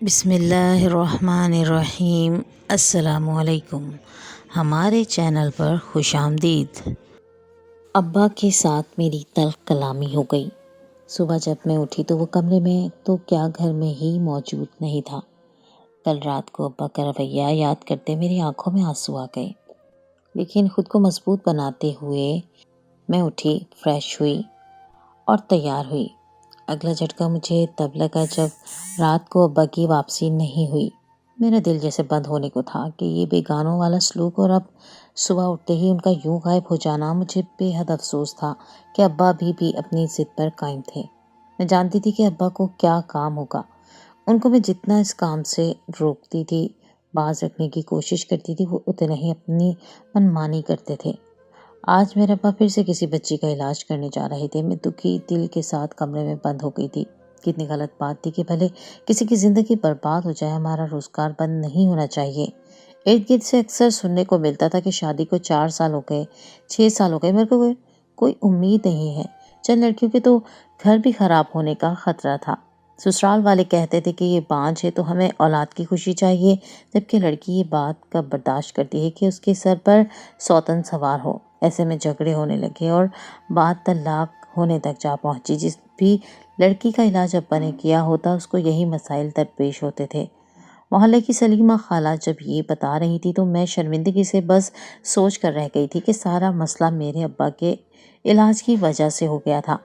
بسم اللہ الرحمن الرحیم۔ السلام علیکم، ہمارے چینل پر خوش آمدید۔ ابا کے ساتھ میری تلخ کلامی ہو گئی۔ صبح جب میں اٹھی تو وہ کمرے میں تو کیا گھر میں ہی موجود نہیں تھا۔ کل رات کو ابا کا رویہ یاد کرتے میری آنکھوں میں آنسو آ گئے، لیکن خود کو مضبوط بناتے ہوئے میں اٹھی، فریش ہوئی اور تیار ہوئی۔ اگلا جھٹکا مجھے تب لگا جب رات کو ابا کی واپسی نہیں ہوئی۔ میرا دل جیسے بند ہونے کو تھا کہ یہ بیگانوں والا سلوک، اور اب صبح اٹھتے ہی ان کا یوں غائب ہو جانا۔ مجھے بے حد افسوس تھا کہ ابا بھی اپنی ضد پر قائم تھے۔ میں جانتی تھی کہ ابا کو کیا کام ہوگا۔ ان کو میں جتنا اس کام سے روکتی تھی، باز رکھنے کی کوشش کرتی تھی، وہ اتنا ہی اپنی منمانی کرتے تھے۔ آج میرے ابا پھر سے کسی بچی کا علاج کرنے جا رہے تھے۔ میں دکھی دل کے ساتھ کمرے میں بند ہو گئی تھی۔ کتنی غلط بات تھی کہ بھلے کسی کی زندگی برباد ہو جائے، ہمارا روزگار بند نہیں ہونا چاہیے۔ ارد گرد سے اکثر سننے کو ملتا تھا کہ شادی کو 4 سال ہو گئے، 6 سال ہو گئے، میرے کو کوئی امید نہیں ہے۔ چند لڑکیوں کے تو گھر بھی خراب ہونے کا خطرہ تھا۔ سسرال والے کہتے تھے کہ یہ بانجھ ہے تو ہمیں اولاد کی خوشی چاہیے، جبکہ لڑکی یہ بات کب برداشت کرتی ہے کہ اس کے سر پر سوتن سوار ہو۔ ایسے میں جھگڑے ہونے لگے اور بات طلاق ہونے تک جا پہنچی۔ جس بھی لڑکی کا علاج ابا نے کیا ہوتا، اس کو یہی مسائل درپیش ہوتے تھے۔ محلے کی سلیمہ خالہ جب یہ بتا رہی تھی تو میں شرمندگی سے بس سوچ کر رہ گئی تھی کہ سارا مسئلہ میرے ابا کے علاج کی وجہ سے ہو گیا تھا،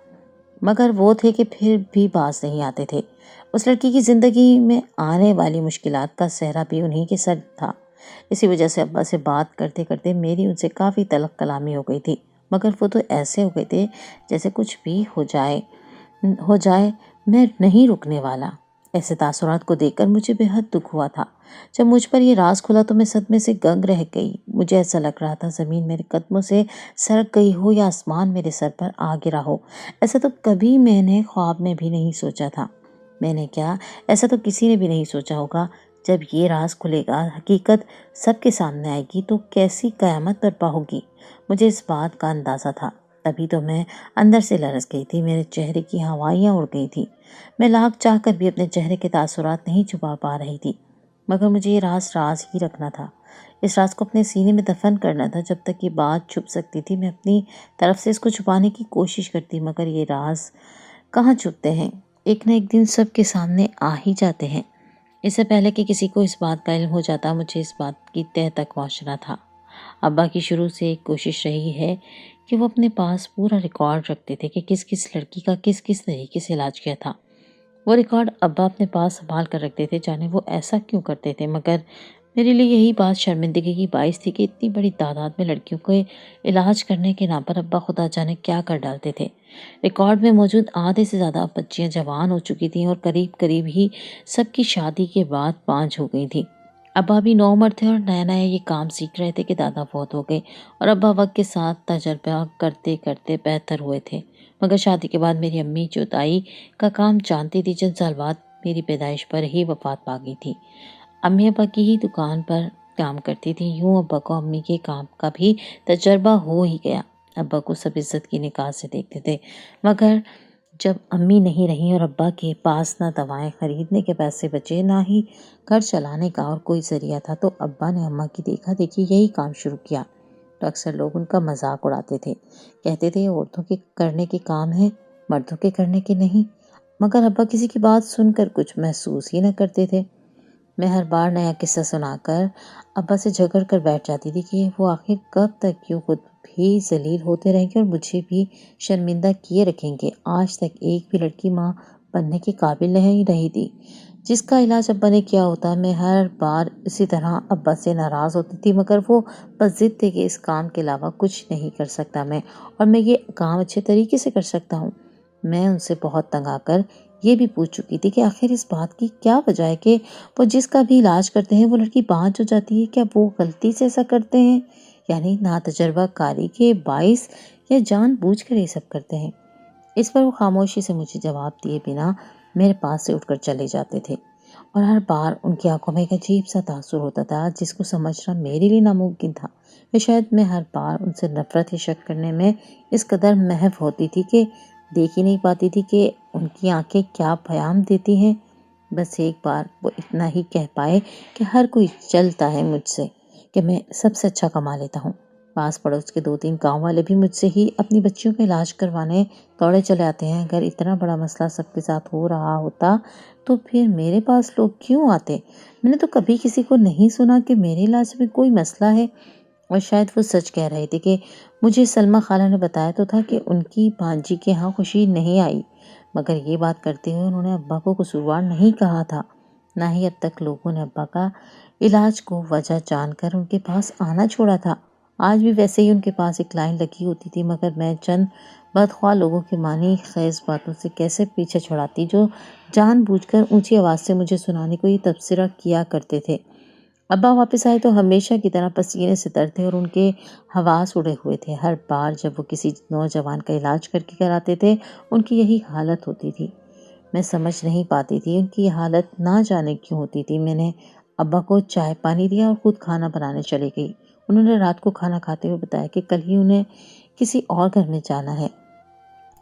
مگر وہ تھے کہ پھر بھی باز نہیں آتے تھے۔ اس لڑکی کی زندگی میں آنے والی مشکلات کا سہرا بھی انہی کے سر تھا۔ اسی وجہ سے ابا سے بات کرتے کرتے میری ان سے کافی تلخ کلامی ہو گئی تھی، مگر وہ تو ایسے ہو گئے تھے جیسے کچھ بھی ہو جائے میں نہیں رکنے والا۔ ایسے تاثرات کو دیکھ کر مجھے بے حد دکھ ہوا تھا۔ جب مجھ پر یہ راز کھلا تو میں صدمے سے گنگ رہ گئی۔ مجھے ایسا لگ رہا تھا زمین میرے قدموں سے سرک گئی ہو یا آسمان میرے سر پر آ گرا ہو۔ ایسا تو کبھی میں نے خواب میں بھی نہیں سوچا تھا۔ میں نے کیا، ایسا تو کسی نے بھی نہیں سوچا ہوگا۔ جب یہ راز کھلے گا، حقیقت سب کے سامنے آئے گی تو کیسی قیامت برپا ہوگی، مجھے اس بات کا اندازہ تھا۔ تبھی تو میں اندر سے لرز گئی تھی، میرے چہرے کی ہوائیاں اڑ گئی تھی۔ میں لاکھ چاہ کر بھی اپنے چہرے کے تاثرات نہیں چھپا پا رہی تھی، مگر مجھے یہ راز ہی رکھنا تھا۔ اس راز کو اپنے سینے میں دفن کرنا تھا۔ جب تک یہ بات چھپ سکتی تھی میں اپنی طرف سے اس کو چھپانے کی کوشش کرتی، مگر یہ راز کہاں چھپتے ہیں، ایک نہ ایک دن سب کے سامنے آ ہی جاتے ہیں۔ اس سے پہلے کہ کسی کو اس بات کا علم ہو جاتا، مجھے اس بات کی تہ تک پہنچنا تھا۔ ابا کی شروع سے ایک کوشش رہی ہے کہ وہ اپنے پاس پورا ریکارڈ رکھتے تھے کہ کس کس لڑکی کا کس کس طریقے سے علاج کیا تھا۔ وہ ریکارڈ ابا اپنے پاس سنبھال کر رکھتے تھے، جانے وہ ایسا کیوں کرتے تھے، مگر میرے لیے یہی بات شرمندگی کی باعث تھی کہ اتنی بڑی تعداد میں لڑکیوں کے علاج کرنے کے نام پر ابا خدا جانے کیا کر ڈالتے تھے۔ ریکارڈ میں موجود آدھے سے زیادہ بچیاں جوان ہو چکی تھیں اور قریب ہی سب کی شادی کے بعد بانجھ ہو گئی تھیں۔ ابا بھی نوعمر تھے اور نیا نیا یہ کام سیکھ رہے تھے کہ دادا فوت ہو گئے اور ابا وقت کے ساتھ تجربہ کرتے کرتے بہتر ہوئے تھے۔ مگر شادی کے بعد میری امی جوتائی کا کام جانتی تھی، چند سال بعد میری پیدائش پر ہی وفات پا گئی تھی۔ امی ابا کی ہی دکان پر کام کرتی تھی، یوں ابا کو امی کے کام کا بھی تجربہ ہو ہی گیا۔ ابا کو سب عزت کی نگاہ سے دیکھتے تھے، مگر جب امی نہیں رہیں اور ابا کے پاس نہ دوائیں خریدنے کے پیسے بچے، نہ ہی گھر چلانے کا اور کوئی ذریعہ تھا، تو ابا نے اماں کی دیکھا دیکھی یہی کام شروع کیا۔ تو اکثر لوگ ان کا مذاق اڑاتے تھے، کہتے تھے یہ عورتوں کے کرنے کے کام ہے، مردوں کے کرنے کے نہیں، مگر ابا کسی کی بات سن کر کچھ محسوس ہی نہ کرتے تھے۔ میں ہر بار نیا قصہ سنا کر ابا سے جھگڑ کر بیٹھ جاتی تھی کہ وہ آخر کب تک یوں خود بھی ذلیل ہوتے رہیں گے اور مجھے بھی شرمندہ کیے رکھیں گے۔ آج تک ایک بھی لڑکی ماں بننے کے قابل نہیں رہی تھی جس کا علاج ابا نے کیا ہوتا۔ میں ہر بار اسی طرح ابا سے ناراض ہوتی تھی، مگر وہ بس ضد تھے کہ اس کام کے علاوہ کچھ نہیں کر سکتا میں، اور میں یہ کام اچھے طریقے سے کر سکتا ہوں۔ میں ان سے بہت تنگ آ کر یہ بھی پوچھ چکی تھی کہ آخر اس بات کی کیا وجہ ہے کہ وہ جس کا بھی علاج کرتے ہیں وہ لڑکی بانجھ ہو جاتی ہے۔ کیا وہ غلطی سے ایسا کرتے ہیں، یعنی ناتجربہ کاری کے باعث، یا جان بوجھ کر یہ سب کرتے ہیں؟ اس پر وہ خاموشی سے مجھے جواب دیے بنا میرے پاس سے اٹھ کر چلے جاتے تھے، اور ہر بار ان کی آنکھوں میں ایک عجیب سا تاثر ہوتا تھا جس کو سمجھنا میرے لیے ناممکن تھا۔ یا شاید میں ہر بار ان سے نفرت یا شک کرنے میں اس قدر محو ہوتی تھی کہ دیکھ ہی نہیں پاتی تھی کہ ان کی آنکھیں کیا پیغام دیتی ہیں۔ بس ایک بار وہ اتنا ہی کہہ پائے کہ ہر کوئی چلتا ہے مجھ سے کہ میں سب سے اچھا کما لیتا ہوں۔ پاس پڑوس کے 2-3 گاؤں والے بھی مجھ سے ہی اپنی بچیوں کا علاج کروانے دوڑے چلے آتے ہیں۔ اگر اتنا بڑا مسئلہ سب کے ساتھ ہو رہا ہوتا تو پھر میرے پاس لوگ کیوں آتے؟ میں نے تو کبھی کسی کو نہیں سنا کہ میرے علاج میں کوئی مسئلہ ہے۔ اور شاید وہ سچ کہہ رہے تھے کہ مجھے سلمیٰ خالہ نے بتایا تو تھا کہ ان کی بھانجی کے ہاں خوشی نہیں آئی، مگر یہ بات کرتے ہوئے انہوں نے ابا کو قصوروار نہیں کہا تھا۔ نہ ہی اب تک لوگوں نے ابا کا علاج کو وجہ جان کر ان کے پاس آنا چھوڑا تھا۔ آج بھی ویسے ہی ان کے پاس ایک لائن لگی ہوتی تھی، مگر میں چند بدخواہ لوگوں کے معنی خیز باتوں سے کیسے پیچھے چھڑاتی جو جان بوجھ کر اونچی آواز سے مجھے سنانے کو یہ تبصرہ کیا کرتے تھے۔ ابا واپس آئے تو ہمیشہ کی طرح پسینے سے تر تھے اور ان کے حواس اڑے ہوئے تھے۔ ہر بار جب وہ کسی نوجوان کا علاج کر کے کراتے تھے ان کی یہی حالت ہوتی تھی۔ میں سمجھ نہیں پاتی تھی ان کی یہ حالت نہ جانے کیوں ہوتی تھی۔ میں نے ابا کو چائے پانی دیا اور خود کھانا بنانے چلی گئی۔ انہوں نے رات کو کھانا کھاتے ہوئے بتایا کہ کل ہی انہیں کسی اور گھر میں جانا ہے۔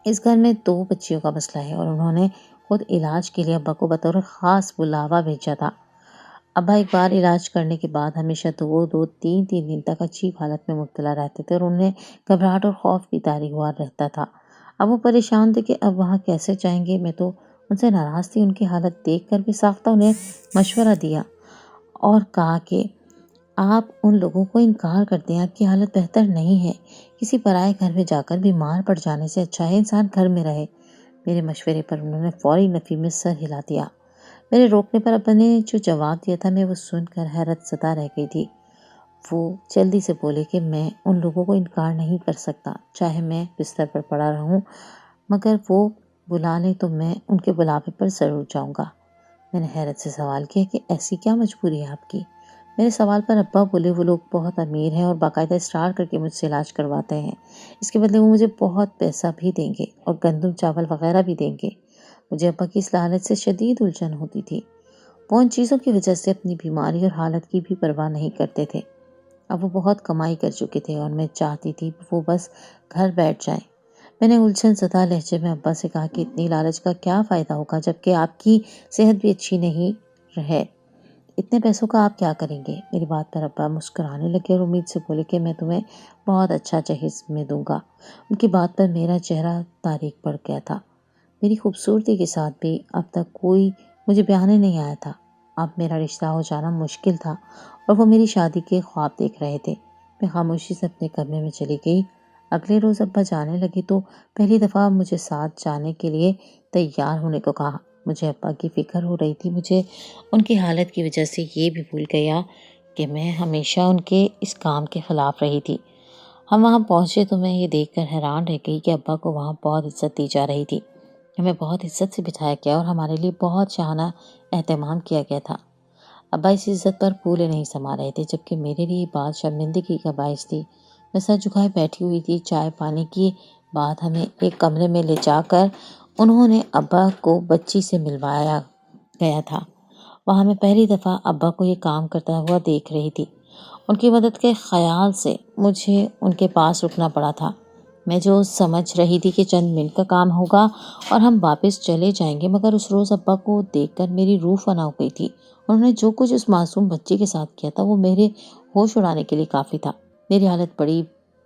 اس گھر میں 2 بچیوں کا مسئلہ ہے اور انہوں نے خود علاج کے لیے ابا کو بطور خاص بلاوا بھیجا تھا۔ ابا ایک بار علاج کرنے کے بعد ہمیشہ 2-3 دن تک اچھی حالت میں مبتلا رہتے تھے اور انہیں گھبراہٹ اور خوف بھی طاری ہوا رہتا تھا۔ اب وہ پریشان تھے کہ اب وہاں کیسے جائیں گے۔ میں تو ان سے ناراض تھی۔ ان کی حالت دیکھ کر بھی ساختہ انہیں مشورہ دیا اور کہا کہ آپ ان لوگوں کو انکار کرتے ہیں، آپ کی حالت بہتر نہیں ہے۔ کسی پرائے گھر میں جا کر بیمار پڑ جانے سے اچھا ہے انسان گھر میں رہے۔ میرے مشورے پر انہوں نے فوری نفی میں سر ہلا دیا۔ میرے روکنے پر ابا نے جو جواب دیا تھا میں وہ سن کر حیرت زدہ رہ گئی تھی۔ وہ جلدی سے بولے کہ میں ان لوگوں کو انکار نہیں کر سکتا، چاہے میں بستر پر پڑا رہوں، مگر وہ بلا لیں تو میں ان کے بلاوے پر ضرور جاؤں گا۔ میں نے حیرت سے سوال کیا کہ ایسی کیا مجبوری ہے آپ کی؟ میرے سوال پر ابا بولے وہ لوگ بہت امیر ہیں اور باقاعدہ اصرار کر کے مجھ سے علاج کرواتے ہیں۔ اس کے بدلے وہ مجھے بہت پیسہ بھی دیں گے اور گندم چاول وغیرہ بھی دیں گے۔ مجھے ابا کی اس حالت سے شدید الجھن ہوتی تھی۔ وہ ان چیزوں کی وجہ سے اپنی بیماری اور حالت کی بھی پرواہ نہیں کرتے تھے۔ اب وہ بہت کمائی کر چکے تھے اور میں چاہتی تھی وہ بس گھر بیٹھ جائیں۔ میں نے الجھن زدہ لہجے میں ابا سے کہا کہ اتنی لالچ کا کیا فائدہ ہوگا جبکہ آپ کی صحت بھی اچھی نہیں ہے، اتنے پیسوں کا آپ کیا کریں گے؟ میری بات پر ابا مسکرانے لگے اور امید سے بولے کہ میں تمہیں بہت اچھا جہیز میں دوں گا۔ ان کی بات پر میرا چہرہ تاریک پڑ گیا تھا۔ میری خوبصورتی کے ساتھ بھی اب تک کوئی مجھے بیانے نہیں آیا تھا۔ اب میرا رشتہ ہو جانا مشکل تھا اور وہ میری شادی کے خواب دیکھ رہے تھے۔ میں خاموشی سے اپنے کمرے میں چلی گئی۔ اگلے روز ابا جانے لگے تو پہلی دفعہ مجھے ساتھ جانے کے لیے تیار ہونے کو کہا۔ مجھے ابا کی فکر ہو رہی تھی۔ مجھے ان کی حالت کی وجہ سے یہ بھی بھول گیا کہ میں ہمیشہ ان کے اس کام کے خلاف رہی تھی۔ ہم وہاں پہنچے تو میں یہ دیکھ کر حیران رہ گئی کہ ابا کو وہاں بہت عزت دی جا رہی تھی۔ ہمیں بہت عزت سے بٹھایا گیا اور ہمارے لیے بہت شاہانہ اہتمام کیا گیا تھا۔ ابا اس عزت پر پھولے نہیں سما رہے تھے، جبکہ میرے لیے بات شرمندگی کا باعث تھی۔ میں سر جھکائے بیٹھی ہوئی تھی۔ چائے پانی کی بعد ہمیں ایک کمرے میں لے جا کر انہوں نے ابا کو بچی سے ملوایا گیا تھا۔ وہاں میں پہلی دفعہ ابا کو یہ کام کرتا ہوا دیکھ رہی تھی۔ ان کی مدد کے خیال سے مجھے ان کے پاس رکنا پڑا تھا۔ میں جو سمجھ رہی تھی کہ چند منٹ کا کام ہوگا اور ہم واپس چلے جائیں گے، مگر اس روز ابا کو دیکھ کر میری روح فنا ہو گئی تھی۔ انہوں نے جو کچھ اس معصوم بچی کے ساتھ کیا تھا وہ میرے ہوش اڑانے کے لیے کافی تھا۔ میری حالت بڑی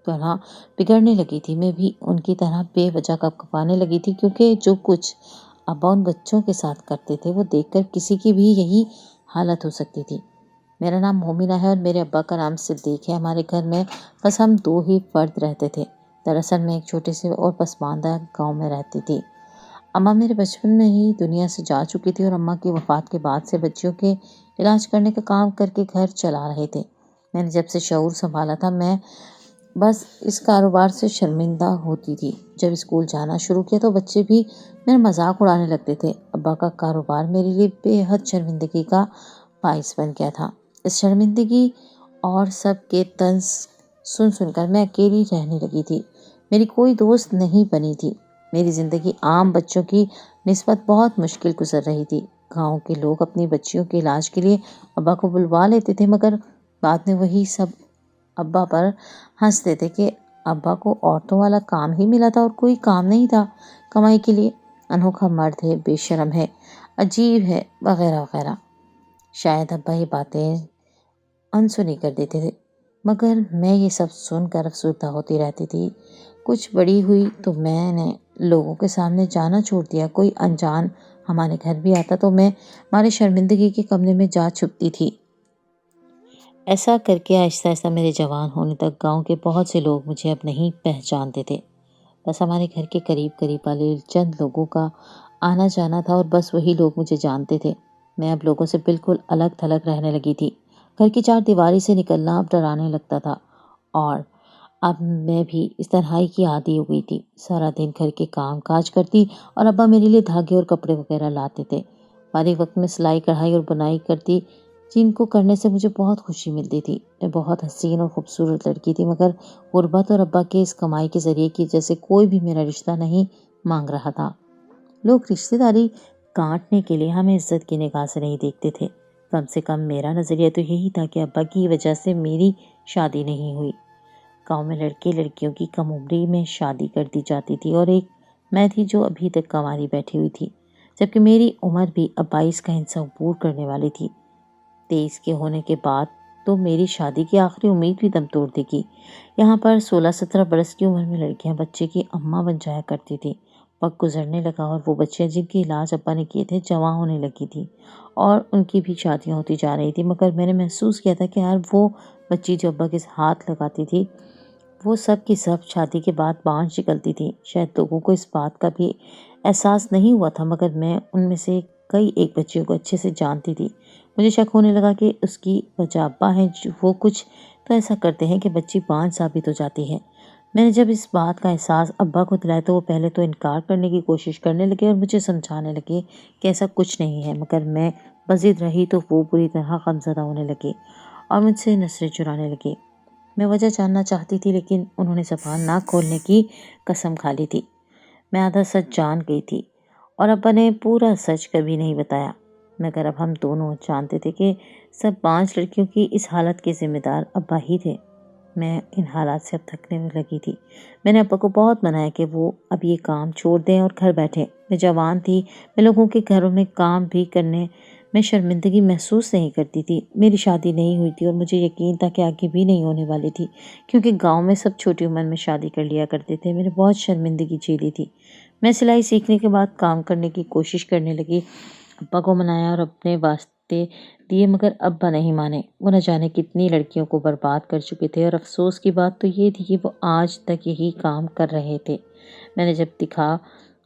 طرح بگڑنے لگی تھی۔ میں بھی ان کی طرح بے وجہ کپکپانے لگی تھی، کیونکہ جو کچھ ابا ان بچوں کے ساتھ کرتے تھے وہ دیکھ کر کسی کی بھی یہی حالت ہو سکتی تھی۔ میرا نام مومنہ ہے اور میرے ابا کا نام صدیق ہے۔ ہمارے گھر میں بس ہم 2 ہی فرد رہتے تھے۔ دراصل میں ایک چھوٹے سے اور پسماندہ گاؤں میں رہتی تھی۔ اماں میرے بچپن میں ہی دنیا سے جا چکی تھی اور اماں کی وفات کے بعد سے بچیوں کے علاج کرنے کا کام کر کے گھر چلا رہے تھے۔ میں نے جب سے شعور سنبھالا تھا میں بس اس کاروبار سے شرمندہ ہوتی تھی۔ جب اسکول جانا شروع کیا تو بچے بھی میرا مذاق اڑانے لگتے تھے۔ ابا کا کاروبار میرے لیے بے حد شرمندگی کا باعث بن گیا تھا۔ اس شرمندگی اور سب کے طنز سن سن کر میں اکیلی رہنے لگی تھی۔ میری کوئی دوست نہیں بنی تھی۔ میری زندگی عام بچوں کی نسبت بہت مشکل گزر رہی تھی۔ گاؤں کے لوگ اپنی بچیوں کے علاج کے لیے ابا کو بلوا لیتے تھے، مگر بعد میں وہی سب ابا پر ہنستے تھے کہ ابا کو عورتوں والا کام ہی ملا تھا اور کوئی کام نہیں تھا کمائی کے لیے۔ انوکھا مرد ہے، بے شرم ہے۔ عجیب ہے وغیرہ وغیرہ۔ شاید ابا یہ باتیں انسنی کر دیتے تھے، مگر میں یہ سب سن کر افسردہ ہوتی رہتی تھی۔ کچھ بڑی ہوئی تو میں نے لوگوں کے سامنے جانا چھوڑ دیا۔ کوئی انجان ہمارے گھر بھی آتا تو میں ہماری شرمندگی کے کمرے میں جا چھپتی تھی۔ ایسا کر کے آہستہ آہستہ میرے جوان ہونے تک گاؤں کے بہت سے لوگ مجھے اب نہیں پہچانتے تھے۔ بس ہمارے گھر کے قریب قریب والے چند لوگوں کا آنا جانا تھا اور بس وہی لوگ مجھے جانتے تھے۔ میں اب لوگوں سے بالکل الگ تھلگ رہنے لگی تھی۔ گھر کی چار دیواری سے نکلنا اب ڈرانے لگتا تھا، اور اب میں بھی اس تنہائی کی عادی ہو گئی تھی۔ سارا دن گھر کے کام کاج کرتی اور ابا میرے لیے دھاگے اور کپڑے وغیرہ لاتے تھے۔ فارغ وقت میں سلائی کڑھائی اور بنائی کرتی، جن کو کرنے سے مجھے بہت خوشی ملتی تھی۔ میں بہت حسین اور خوبصورت لڑکی تھی، مگر غربت اور ابا کے اس کمائی کے ذریعے کی وجہ سے کوئی بھی میرا رشتہ نہیں مانگ رہا تھا۔ لوگ رشتہ داری کاٹنے کے لیے ہمیں عزت کی نگاہ سے نہیں دیکھتے تھے۔ کم سے کم میرا نظریہ تو یہی تھا کہ ابا کی وجہ سے میری شادی نہیں ہوئی۔ گاؤں میں لڑکے لڑکیوں کی کم عمری میں شادی کر دی جاتی تھی، اور ایک میں تھی جو ابھی تک کنواری بیٹھی ہوئی تھی، جبکہ میری عمر بھی اب 22 کا ہندسہ عبور کرنے والی تھی۔ 23 کے ہونے کے بعد تو میری شادی کی آخری امید بھی دم توڑ دے گی۔ یہاں پر 16-17 برس کی عمر میں لڑکیاں بچے کی اماں بن جایا کرتی تھی۔ وقت گزرنے لگا اور وہ بچیاں جن کے علاج ابا نے کیے تھے جوان ہونے لگی تھی، اور ان کی بھی شادیاں ہوتی جا رہی تھی، مگر میں نے محسوس کیا تھا کہ ہر وہ بچی جو ابا کے ہاتھ لگاتی تھی وہ سب کی سب شادی کے بعد بانجھ نکلتی تھی۔ شاید لوگوں کو اس بات کا بھی احساس نہیں ہوا تھا، مگر میں ان میں سے کئی ایک بچیوں کو اچھے سے جانتی تھی۔ مجھے شک ہونے لگا کہ اس کی وجہ ابا ہے، وہ کچھ تو ایسا کرتے ہیں کہ بچی بانجھ ثابت ہو جاتی ہے۔ میں نے جب اس بات کا احساس ابا کو دلایا تو وہ پہلے تو انکار کرنے کی کوشش کرنے لگے اور مجھے سمجھانے لگے کہ ایسا کچھ نہیں ہے، مگر میں بضد رہی تو وہ بری طرح غمزدہ ہونے لگے اور مجھ سے نظریں چرانے لگے۔ میں وجہ جاننا چاہتی تھی، لیکن انہوں نے زبان نہ کھولنے کی قسم کھا لی تھی۔ میں آدھا سچ جان گئی تھی اور ابا نے پورا سچ کبھی نہیں بتایا، مگر اب ہم دونوں جانتے تھے کہ سب 5 لڑکیوں کی اس حالت کے ذمہ دار ابا ہی تھے۔ میں ان حالات سے اب تھکنے لگی تھی۔ میں نے ابا کو بہت منایا کہ وہ اب یہ کام چھوڑ دیں اور گھر بیٹھیں۔ میں جوان تھی، میں لوگوں کے گھروں میں کام بھی کرنے میں شرمندگی محسوس نہیں کرتی تھی۔ میری شادی نہیں ہوئی تھی اور مجھے یقین تھا کہ آگے بھی نہیں ہونے والی تھی، کیونکہ گاؤں میں سب چھوٹی عمر میں شادی کر لیا کرتے تھے۔ میں نے بہت شرمندگی جھیلی تھی۔ میں سلائی سیکھنے کے بعد کام کرنے کی کوشش کرنے لگی، ابا کو منایا اور اپنے واسطے دیے، مگر ابا نہیں مانے۔ وہ نہ جانے کتنی لڑکیوں کو برباد کر چکے تھے، اور افسوس کی بات تو یہ تھی کہ وہ آج تک یہی کام کر رہے تھے۔ میں نے جب دیکھا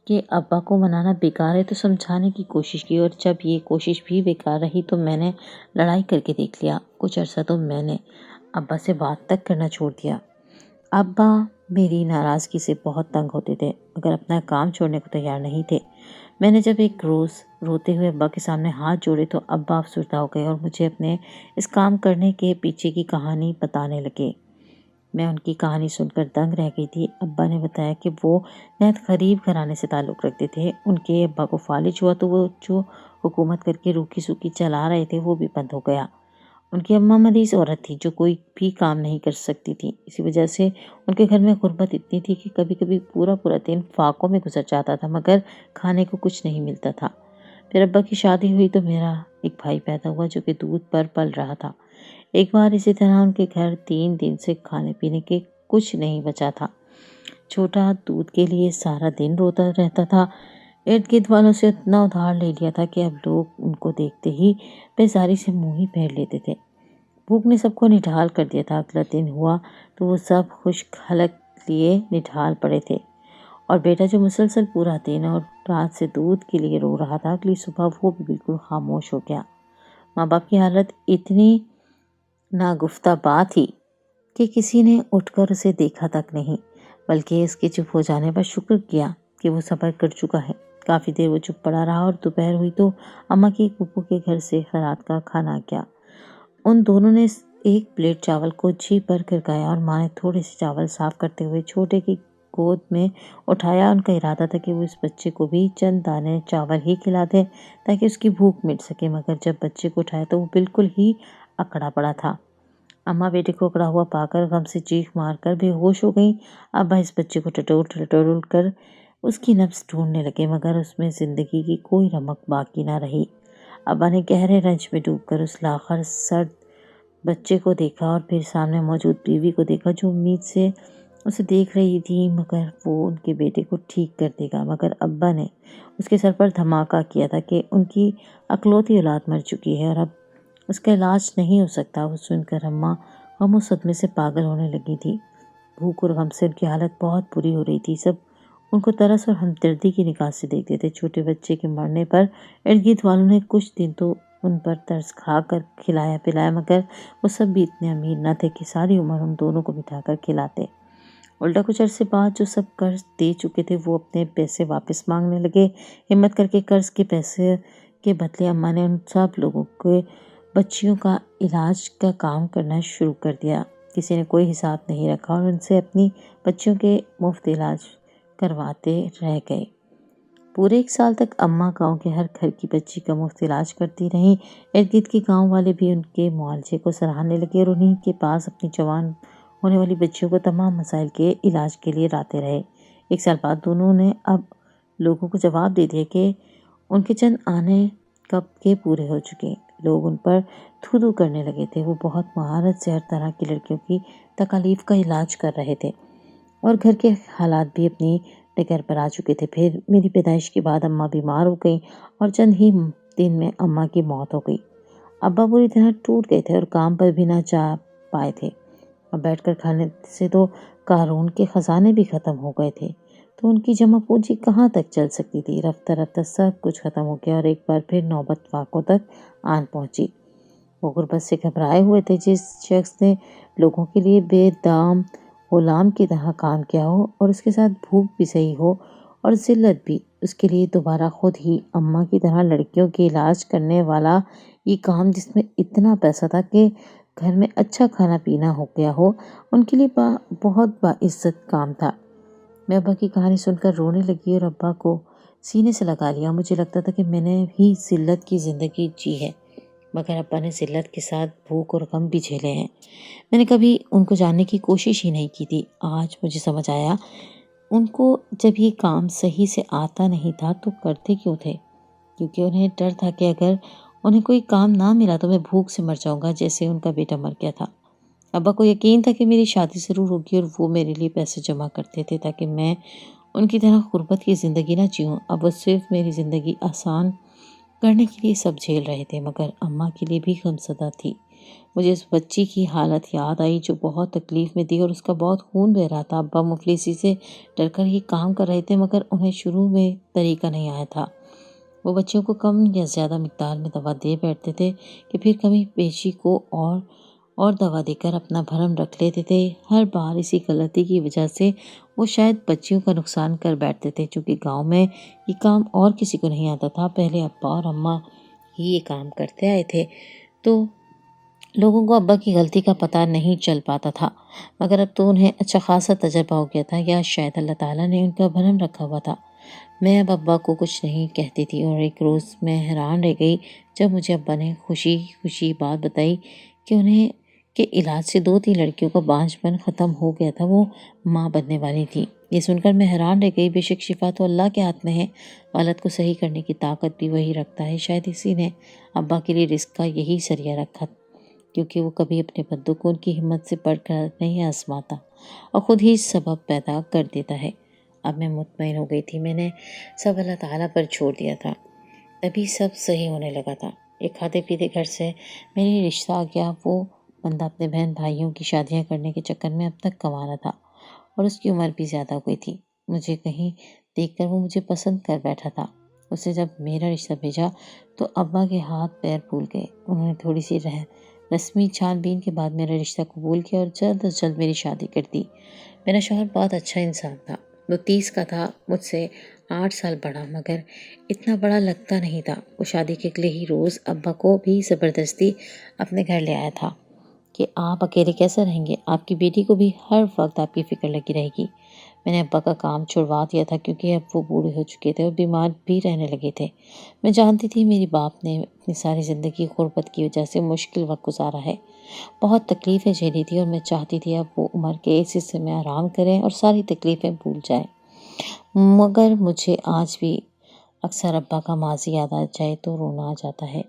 کہ ابا کو منانا بیکار ہے تو سمجھانے کی کوشش کی، اور جب یہ کوشش بھی بیکار رہی تو میں نے لڑائی کر کے دیکھ لیا۔ کچھ عرصہ تو میں نے ابا سے بات تک کرنا چھوڑ دیا۔ ابا میری ناراضگی سے بہت تنگ ہوتے تھے، مگر اپنا کام چھوڑنے کو تیار نہیں تھے۔ میں نے جب ایک روز روتے ہوئے ابا کے سامنے ہاتھ جوڑے تو ابا افسردہ ہو گئے اور مجھے اپنے اس کام کرنے کے پیچھے کی کہانی بتانے لگے۔ میں ان کی کہانی سن کر دنگ رہ گئی تھی۔ ابا نے بتایا کہ وہ نہایت غریب گھرانے سے تعلق رکھتے تھے۔ ان کے ابا کو فالج ہوا تو وہ جو حکومت کر کے روکھی سوکھی چلا رہے تھے وہ بھی بند ہو گیا۔ ان کی اماں مریض عورت تھی جو کوئی بھی کام نہیں کر سکتی تھی، اسی وجہ سے ان کے گھر میں غربت اتنی تھی کہ کبھی کبھی پورا دن فاقوں میں گزر جاتا تھا، مگر کھانے کو کچھ نہیں ملتا تھا۔ پھر ابا کی شادی ہوئی تو میرا ایک بھائی پیدا ہوا جو کہ دودھ پر پل رہا تھا۔ ایک بار اسی طرح ان کے گھر 3 دن سے کھانے پینے کے کچھ نہیں بچا تھا۔ چھوٹا دودھ کے لیے سارا دن روتا رہتا تھا۔ ارد گرد والوں سے اتنا ادھار لے لیا تھا کہ اب لوگ ان کو دیکھتے ہی بیزاری سے منہ ہی پھیر لیتے تھے۔ بھوک نے سب کو نڈھال کر دیا تھا۔ اگلا دن ہوا تو وہ سب خشک حلق لیے نڈھال پڑے تھے، اور بیٹا جو مسلسل پورا دن اور رات سے دودھ کے لیے رو رہا تھا، اگلی صبح وہ بھی بالکل خاموش ہو گیا۔ ماں باپ کی حالت اتنی ناگفتہ بات تھی کہ کسی نے اٹھ کر اسے دیکھا تک نہیں، بلکہ اس کے چپ ہو جانے پر شکر کیا کہ وہ صبر کر چکا ہے۔ کافی دیر وہ چپ پڑا رہا اور دوپہر ہوئی تو اماں کی پھپھو کے گھر سے خیرات کا کھانا آ گیا۔ ان دونوں نے ایک پلیٹ چاول کو جی بھر کر کھایا، اور ماں نے تھوڑے سے چاول صاف کرتے ہوئے چھوٹے کی گود میں اٹھایا۔ ان کا ارادہ تھا کہ وہ اس بچے کو بھی چند دانے چاول ہی کھلا دیں تاکہ اس کی بھوک مٹ سکے، مگر جب بچے کو اٹھایا تو وہ بالکل ہی اکڑا پڑا تھا۔ اماں بیٹے کو اکڑا ہوا پا کر غم سے چیخ مار کر بے ہوش ہو گئیں۔ ابا اس بچے کو ٹٹول ٹٹول کر اس کی نبض ڈھونڈنے لگے، مگر اس میں زندگی کی کوئی رمق باقی نہ رہی۔ ابا نے گہرے رنج میں ڈوب کر اس لاغر سرد بچے کو دیکھا اور پھر سامنے موجود بیوی کو دیکھا جو امید سے اسے دیکھ رہی تھی، مگر وہ ان کے بیٹے کو ٹھیک کر دے گا۔ مگر ابا نے اس کے سر پر دھماکہ کیا تھا کہ ان کی اکلوتی اولاد مر چکی ہے اور اب اس کا علاج نہیں ہو سکتا۔ وہ سن کر اماں غم و صدمے سے پاگل ہونے لگی تھی۔ بھوک اور غم سے ان کی حالت بہت بری ہو رہی تھی۔ سب ان کو ترس اور ہمدردی کی نگاہ سے دیکھتے تھے۔ چھوٹے بچے کے مرنے پر ارد گرد والوں نے کچھ دن تو ان پر ترس کھا کر کھلایا پلایا، مگر وہ سب بھی اتنے امیر نہ تھے کہ ساری عمر ان دونوں کو بٹھا کر کھلاتے۔ الٹا کچھ عرصے بعد جو سب قرض دے چکے تھے وہ اپنے پیسے واپس مانگنے لگے۔ ہمت کر کے قرض کے پیسے کے بدلے اماں نے ان سب لوگوں کے بچیوں کا علاج کا کام کرنا شروع کر دیا۔ کسی نے کوئی حساب نہیں رکھا اور ان سے اپنی بچیوں کے مفت علاج کرواتے رہ گئے۔ پورے 1 سال تک اماں گاؤں کے ہر گھر کی بچی کا مفت علاج کرتی رہیں۔ ارد گرد کے گاؤں والے بھی ان کے معالجے کو سراہنے لگے اور انہی کے پاس اپنی جوان ہونے والی بچیوں کو تمام مسائل کے علاج کے لیے لاتے رہے۔ 1 سال بعد دونوں نے اب لوگوں کو جواب دے دیا کہ ان کے چند آنے کب کے پورے ہو چکے۔ لوگ ان پر تھو تھو کرنے لگے تھے۔ وہ بہت مہارت سے ہر طرح کی لڑکیوں کی تکالیف کا علاج کر رہے تھے اور گھر کے حالات بھی اپنی ڈگر پر آ چکے تھے۔ پھر میری پیدائش کے بعد اماں بیمار ہو گئیں اور چند ہی دن میں اماں کی موت ہو گئی۔ ابا پوری طرح ٹوٹ گئے تھے اور کام پر بھی نہ جا پائے تھے۔ اب بیٹھ کر کھانے سے تو قارون کے خزانے بھی ختم ہو گئے تھے، تو ان کی جمع پونجی کہاں تک چل سکتی تھی۔ رفتہ رفتہ سب کچھ ختم ہو گیا اور ایک بار پھر نوبت فاقوں تک آن پہنچی۔ وہ غربت سے گھبرائے ہوئے تھے۔ جس شخص نے لوگوں کے لیے بے دام غلام کی طرح کام کیا ہو اور اس کے ساتھ بھوک بھی سہی ہو اور ذلت بھی، اس کے لیے دوبارہ خود ہی اماں کی طرح لڑکیوں کے علاج کرنے والا یہ کام جس میں اتنا پیسہ تھا کہ گھر میں اچھا کھانا پینا ہو گیا ہو، ان کے لیے بہت باعزت کام تھا۔ میں ابا کی کہانی سن کر رونے لگی اور ابا کو سینے سے لگا لیا۔ مجھے لگتا تھا کہ میں نے بھی ذلت کی زندگی جی ہے، مگر ابا نے ذلت کے ساتھ بھوک اور غم بھی جھیلے ہیں۔ میں نے کبھی ان کو جاننے کی کوشش ہی نہیں کی تھی۔ آج مجھے سمجھ آیا ان کو جب یہ کام صحیح سے آتا نہیں تھا تو کرتے کیوں تھے، کیونکہ انہیں ڈر تھا کہ اگر انہیں کوئی کام نہ ملا تو میں بھوک سے مر جاؤں گا جیسے ان کا بیٹا مر گیا تھا۔ ابا کو یقین تھا کہ میری شادی ضرور ہوگی اور وہ میرے لیے پیسے جمع کرتے تھے تاکہ میں ان کی طرح غربت کی زندگی نہ جیوں۔ اب وہ صرف میری زندگی آسان کرنے کے لیے سب جھیل رہے تھے، مگر اماں کے لیے بھی غمزدہ تھی۔ مجھے اس بچی کی حالت یاد آئی جو بہت تکلیف میں تھی اور اس کا بہت خون بہ رہا تھا۔ ابا مفلسی سے ڈر کر یہ کام کر رہے تھے، مگر انہیں شروع میں طریقہ نہیں آیا تھا۔ وہ بچیوں کو کم یا زیادہ مقدار میں دوا دے بیٹھتے تھے کہ پھر کمی پیشی کو اور دوا دے کر اپنا بھرم رکھ لیتے تھے۔ ہر بار اسی غلطی کی وجہ سے وہ شاید بچیوں کا نقصان کر بیٹھتے تھے۔ چونکہ گاؤں میں یہ کام اور کسی کو نہیں آتا تھا، پہلے ابا اور اماں ہی یہ کام کرتے آئے تھے، تو لوگوں کو ابا کی غلطی کا پتہ نہیں چل پاتا تھا، مگر اب تو انہیں اچھا خاصا تجربہ ہو گیا تھا، یا شاید اللہ تعالیٰ نے ان کا بھرم رکھا ہوا تھا۔ میں اب ابا کو کچھ نہیں کہتی تھی اور ایک روز میں حیران رہ گئی جب مجھے ابا نے خوشی خوشی بات بتائی کہ انہیں کے علاج سے 2-3 لڑکیوں کا بانجھ پن ختم ہو گیا تھا، وہ ماں بننے والی تھی۔ یہ سن کر میں حیران رہ گئی۔ بے شک شفا تو اللہ کے ہاتھ میں ہے، غلط کو صحیح کرنے کی طاقت بھی وہی رکھتا ہے۔ شاید اسی نے ابا کے لیے رزق کا یہی ذریعہ رکھا، کیونکہ وہ کبھی اپنے بندوں کو ان کی ہمت سے بڑھ کر نہیں آزماتا اور خود ہی سبب پیدا کر دیتا ہے۔ اب میں مطمئن ہو گئی تھی، میں نے سب اللہ تعالیٰ پر چھوڑ دیا تھا، تبھی سب صحیح ہونے لگا تھا۔ ایک کھاتے پیتے گھر سے میری رشتہ آ گیا۔ وہ بندہ اپنے بہن بھائیوں کی شادیاں کرنے کے چکر میں اب تک کمانا تھا اور اس کی عمر بھی زیادہ ہو گئی تھی۔ مجھے کہیں دیکھ کر وہ مجھے پسند کر بیٹھا تھا۔ اسے جب میرا رشتہ بھیجا تو ابا کے ہاتھ پیر پھول گئے۔ انہوں نے تھوڑی سی رسمی چھان بین کے بعد میرا رشتہ قبول کیا اور جلد از جلد میری شادی کر دی۔ میرا شوہر بہت اچھا انسان تھا۔ وہ 30 کا تھا، مجھ سے 8 سال بڑا، مگر اتنا بڑا لگتا نہیں تھا۔ وہ شادی کے اگلے ہی روز ابا کو بھی زبردستی اپنے گھر لے آیا تھا کہ آپ اکیلے کیسے رہیں گے، آپ کی بیٹی کو بھی ہر وقت آپ کی فکر لگی رہے گی۔ میں نے ابا کا کام چھڑوا دیا تھا کیونکہ اب وہ بوڑھے ہو چکے تھے اور بیمار بھی رہنے لگے تھے۔ میں جانتی تھی میری باپ نے اپنی ساری زندگی غربت کی وجہ سے مشکل وقت گزارا ہے، بہت تکلیفیں جھیلی تھی، اور میں چاہتی تھی اب وہ عمر کے اس حصے میں آرام کریں اور ساری تکلیفیں بھول جائیں۔ مگر مجھے آج بھی اکثر ابا کا ماضی یاد آ جائے تو رونا آ جاتا ہے۔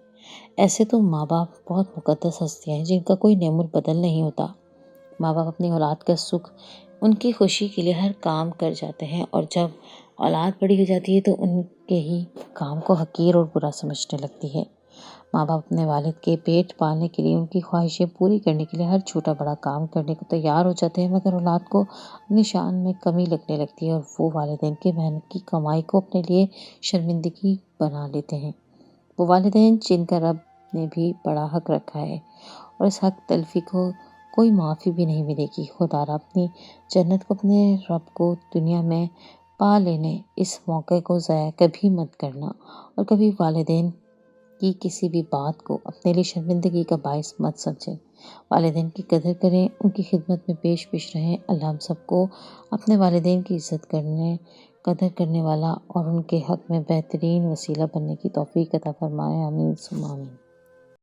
ایسے تو ماں باپ بہت مقدس ہستیاں ہیں جن کا کوئی نعم البدل نہیں ہوتا۔ ماں باپ اپنی اولاد کا سکھ، ان کی خوشی کے لیے ہر کام کر جاتے ہیں، اور جب اولاد بڑی ہو جاتی ہے تو ان کے ہی کام کو حقیر اور برا سمجھنے لگتی ہے۔ ماں باپ اپنے والد کے پیٹ پالنے کے لیے، ان کی خواہشیں پوری کرنے کے لیے ہر چھوٹا بڑا کام کرنے کو تیار ہو جاتے ہیں، مگر اولاد کو اپنی شان میں کمی لگنے لگتی ہے اور وہ والدین کی محنت کی کمائی کو اپنے لیے شرمندگی بنا لیتے ہیں۔ وہ والدین جن کا رب نے بھی بڑا حق رکھا ہے، اور اس حق تلفی کو کوئی معافی بھی نہیں ملے گی۔ خدا را اپنی جنت کو، اپنے رب کو دنیا میں پا لینے اس موقع کو ضائع کبھی مت کرنا، اور کبھی والدین کی کسی بھی بات کو اپنے لیے شرمندگی کا باعث مت سمجھیں۔ والدین کی قدر کریں، ان کی خدمت میں پیش رہیں۔ اللہ ہم سب کو اپنے والدین کی عزت کرنے، قدر کرنے والا اور ان کے حق میں بہترین وسیلہ بننے کی توفیق عطا فرمائے۔ آمین ثم آمین۔